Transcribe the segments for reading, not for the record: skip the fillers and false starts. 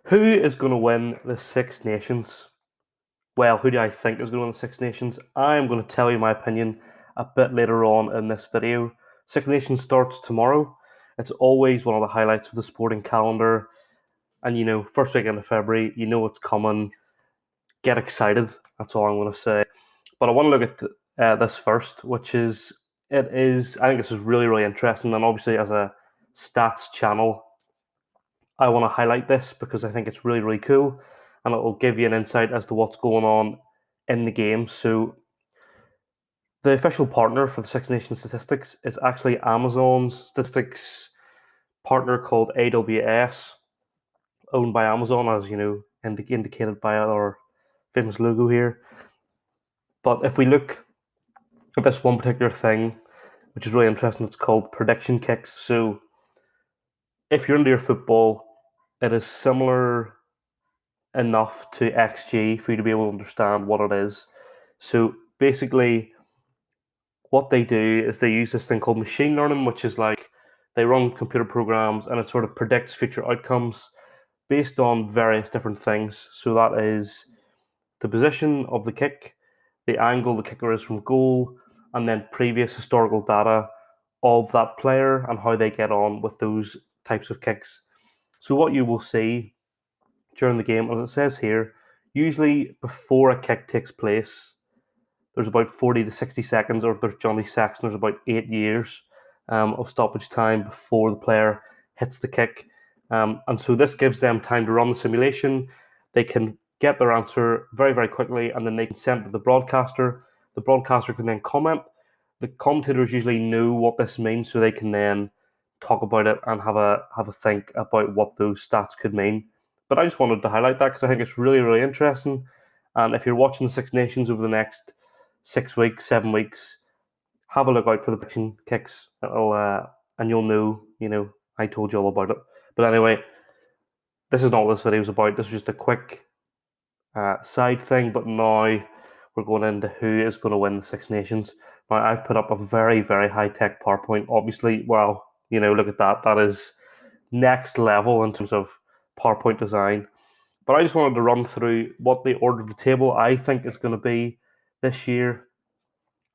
Who is going to win the Six Nations? Well, who do I think is going to win the Six Nations? I'm going to tell you my opinion a bit later on in this video. Six Nations starts tomorrow. It's always one of the highlights of the sporting calendar. And first weekend of February, you know what's coming. Get excited. That's all I'm going to say. But I want to look at this first, which is I think this is really, really interesting. And obviously, as a stats channel, I want to highlight this because I think it's really, really cool and it will give you an insight as to what's going on in the game. So, the official partner for the Six Nations statistics is actually Amazon's statistics partner called AWS, owned by Amazon, as indicated by our famous logo here. But if we look at this one particular thing, which is really interesting, it's called prediction kicks. So, if you're into your football, it is similar enough to XG for you to be able to understand what it is. So basically, what they do is they use this thing called machine learning, which is like they run computer programs and it sort of predicts future outcomes based on various different things. So that is the position of the kick, the angle the kicker is from goal, and then previous historical data of that player and how they get on with those types of kicks. So what you will see during the game, as it says here, usually before a kick takes place, there's about 40 to 60 seconds, or if there's Johnny Sexton, there's about 8 years of stoppage time before the player hits the kick. And so this gives them time to run the simulation. They can get their answer very, very quickly, and then they can send it to the broadcaster. The broadcaster can then comment. The commentators usually know what this means, so they can then talk about it and have a think about what those stats could mean. But I just wanted to highlight that because I think it's really, really interesting. And if you're watching the Six Nations over the next 6 weeks, 7 weeks, have a look out for the prediction kicks. And you'll know, I told you all about it. But anyway, this is not what this video is about. This is just a quick side thing. But now we're going into who is going to win the Six Nations. Now, I've put up a very, very high-tech PowerPoint. Obviously, well, look at that. That is next level in terms of PowerPoint design. But I just wanted to run through what the order of the table I think is going to be this year.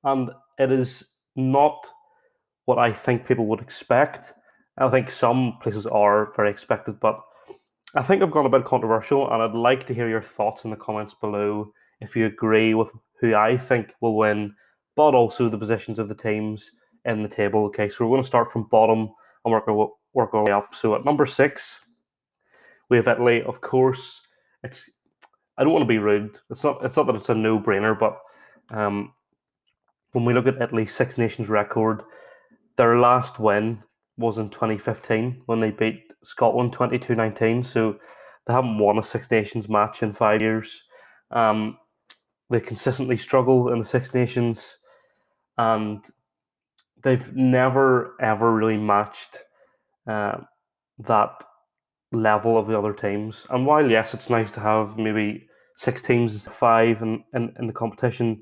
And it is not what I think people would expect. I think some places are very expected, but I think I've gone a bit controversial, and I'd like to hear your thoughts in the comments below if you agree with who I think will win, but also the positions of the teams in the table. Okay, so we're going to start from bottom and work our way up. So at number 6, we have Italy. Of course, it's I don't want to be rude. It's not that it's a no-brainer, but when we look at Italy's Six Nations record, their last win was in 2015 when they beat Scotland 22-19. So they haven't won a Six Nations match in 5 years. They consistently struggle in the Six Nations, and they've never ever really matched that level of the other teams. And while yes, it's nice to have maybe 6 teams instead of 5 in the competition,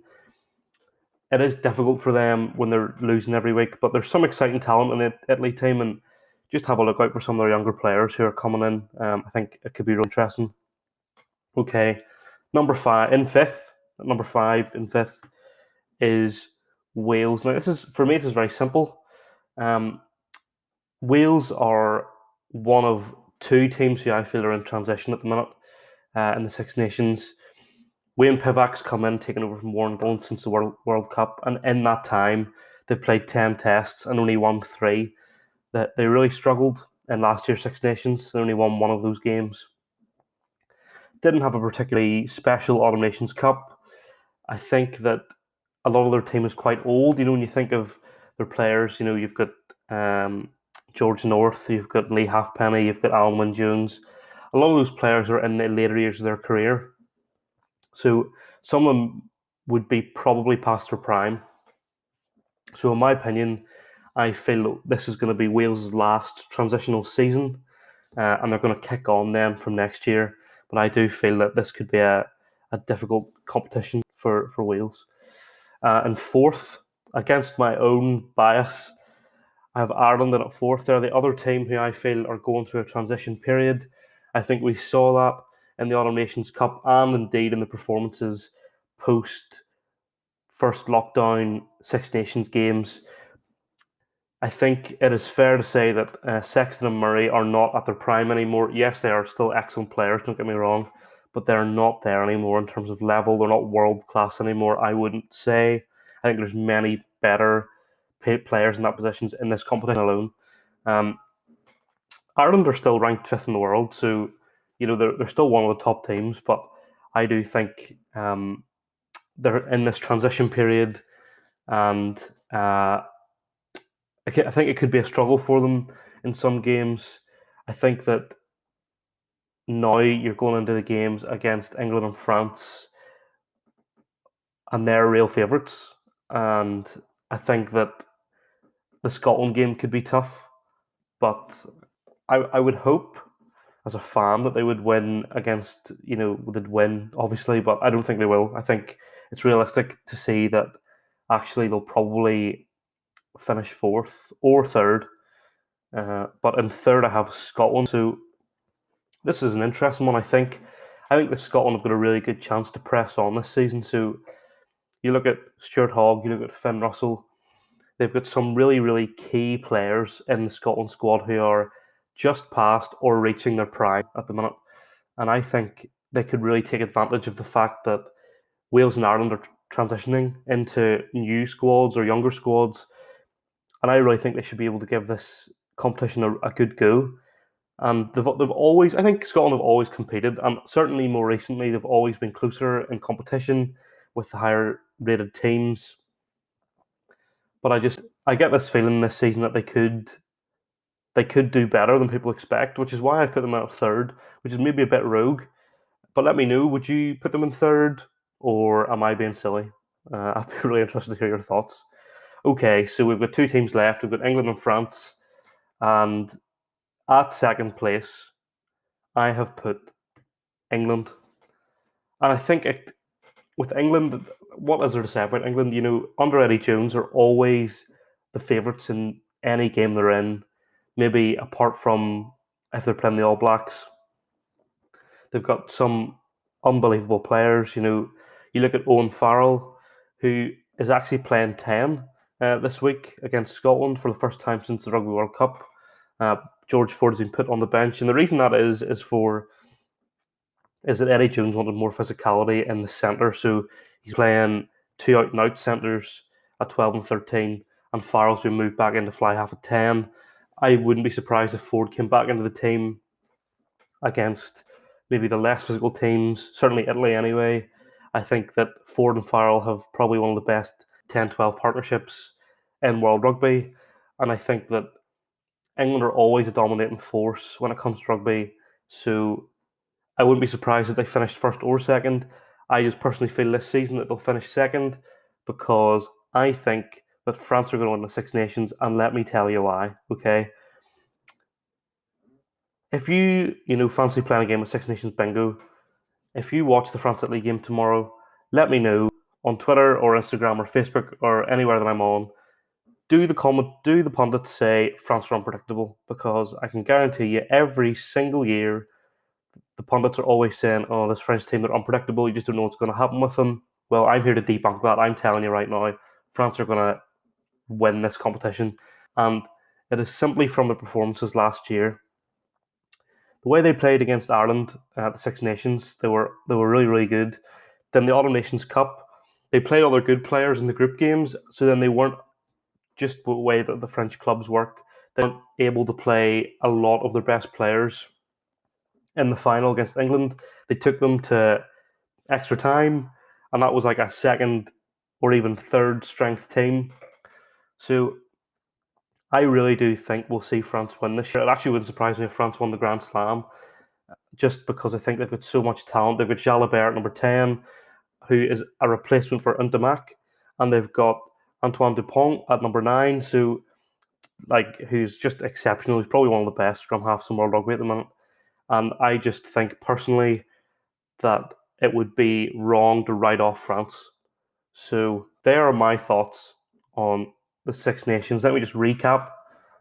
it is difficult for them when they're losing every week. But there's some exciting talent in the Italy team, and just have a look out for some of their younger players who are coming in. I think it could be really interesting. Okay, number 5 in fifth. Number 5 in fifth is Wales. Now, this is for me. This is very simple. Wales are one of 2 teams who I feel are in transition at the minute in the Six Nations. Wayne Pivac's come in, taken over from Warren Gatland since the World Cup, and in that time, they've played 10 tests and only won 3. They really struggled in last year's Six Nations. They only won one of those games. Didn't have a particularly special Autumn Nations Cup. I think that a lot of their team is quite old. When you think of their players, you've got George North, you've got Lee Halfpenny, you've got Alan Wynne-Jones. A lot of those players are in the later years of their career. So some of them would be probably past their prime. So in my opinion, I feel this is going to be Wales' last transitional season, and they're going to kick on then from next year. But I do feel that this could be a difficult competition for Wales. And fourth, against my own bias, I have Ireland in at fourth. They're the other team who I feel are going through a transition period. I think we saw that in the Autumn Nations Cup and indeed in the performances post first lockdown Six Nations games. I think it is fair to say that Sexton and Murray are not at their prime anymore. Yes, they are still excellent players, don't get me wrong, but they're not there anymore in terms of level. They're not world class anymore, I wouldn't say. I think there's many better players in that positions in this competition alone. Um, Ireland are still ranked fifth in the world, so they're still one of the top teams. But I do think they're in this transition period, and I think it could be a struggle for them in some games. I think that now you're going into the games against England and France, and they're real favourites. And I think that the Scotland game could be tough, but I would hope as a fan that they would win against, they'd win, obviously, but I don't think they will. I think it's realistic to see that actually they'll probably finish fourth or third. But in third, I have Scotland. So this is an interesting one, I think that Scotland have got a really good chance to press on this season. So you look at Stuart Hogg, you look at Finn Russell, they've got some really, really key players in the Scotland squad who are just past or reaching their prime at the minute. And I think they could really take advantage of the fact that Wales and Ireland are transitioning into new squads or younger squads. And I really think they should be able to give this competition a good go. And they've always, I think Scotland have always competed, and certainly more recently, they've always been closer in competition with the higher rated teams. But I get this feeling this season that they could do better than people expect, which is why I've put them at third, which is maybe a bit rogue. But let me know, would you put them in third, or am I being silly? I'd be really interested to hear your thoughts. Okay, so we've got two teams left. We've got England and France, and at second place, I have put England. And I think with England, what is there to say about England? Under Eddie Jones are always the favourites in any game they're in. Maybe apart from if they're playing the All Blacks, they've got some unbelievable players. You look at Owen Farrell, who is actually playing 10 this week against Scotland for the first time since the Rugby World Cup. George Ford has been put on the bench, and the reason that is that Eddie Jones wanted more physicality in the centre, so he's playing two out and out centres at 12 and 13, and Farrell's been moved back into fly half at 10. I wouldn't be surprised if Ford came back into the team against maybe the less physical teams, certainly Italy anyway. I think that Ford and Farrell have probably one of the best 10-12 partnerships in world rugby, and I think that England are always a dominating force when it comes to rugby, so I wouldn't be surprised if they finished first or second. I just personally feel this season that they'll finish second because I think that France are going to win the Six Nations, and let me tell you why. Okay, if you fancy playing a game of Six Nations Bingo, if you watch the France Italy game tomorrow, let me know on Twitter or Instagram or Facebook or anywhere that I'm on. Do the pundits say France are unpredictable? Because I can guarantee you, every single year the pundits are always saying, "Oh, this French team, they're unpredictable. You just don't know what's going to happen with them." Well, I'm here to debunk that. I'm telling you right now, France are going to win this competition, and it is simply from the performances last year. The way they played against Ireland at the Six Nations, they were really really good. Then the Autumn Nations Cup, they played all their good players in the group games, so then they weren't just the way that the French clubs work. They weren't able to play a lot of their best players in the final against England. They took them to extra time, and that was like a second or even third strength team. So I really do think we'll see France win this year. It actually wouldn't surprise me if France won the Grand Slam, just because I think they've got so much talent. They've got Jalabert at number 10, who is a replacement for Ntamak, and they've got Antoine Dupont at number 9, so who's just exceptional. He's probably one of the best scrum halves in world rugby at the minute. And I just think personally that it would be wrong to write off France. So there are my thoughts on the Six Nations. Let me just recap.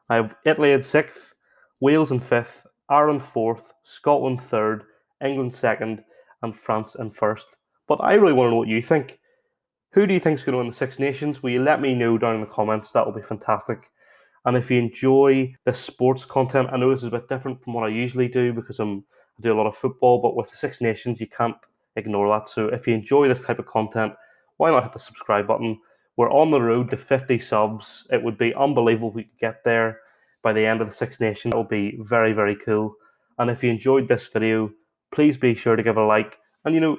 I have Italy in sixth, Wales in fifth, Ireland 4th, Scotland 3rd, England 2nd, and France in 1st. But I really want to know what you think. Who do you think is going to win the Six Nations? Will you let me know down in the comments? That will be fantastic. And if you enjoy this sports content, I know this is a bit different from what I usually do because I do a lot of football, but with the Six Nations, you can't ignore that. So if you enjoy this type of content, why not hit the subscribe button? We're on the road to 50 subs. It would be unbelievable if we could get there by the end of the Six Nations. That would be very, very cool. And if you enjoyed this video, please be sure to give it a like. And,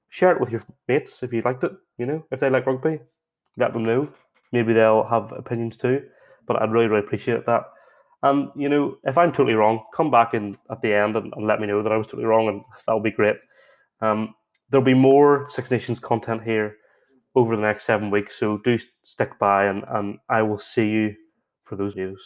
share it with your mates if you liked it. If they like rugby, let them know. Maybe they'll have opinions too. But I'd really, really appreciate that. And if I'm totally wrong, come back in at the end and let me know that I was totally wrong, and that would be great. There'll be more Six Nations content here over the next 7 weeks, so do stick by, and I will see you for those videos.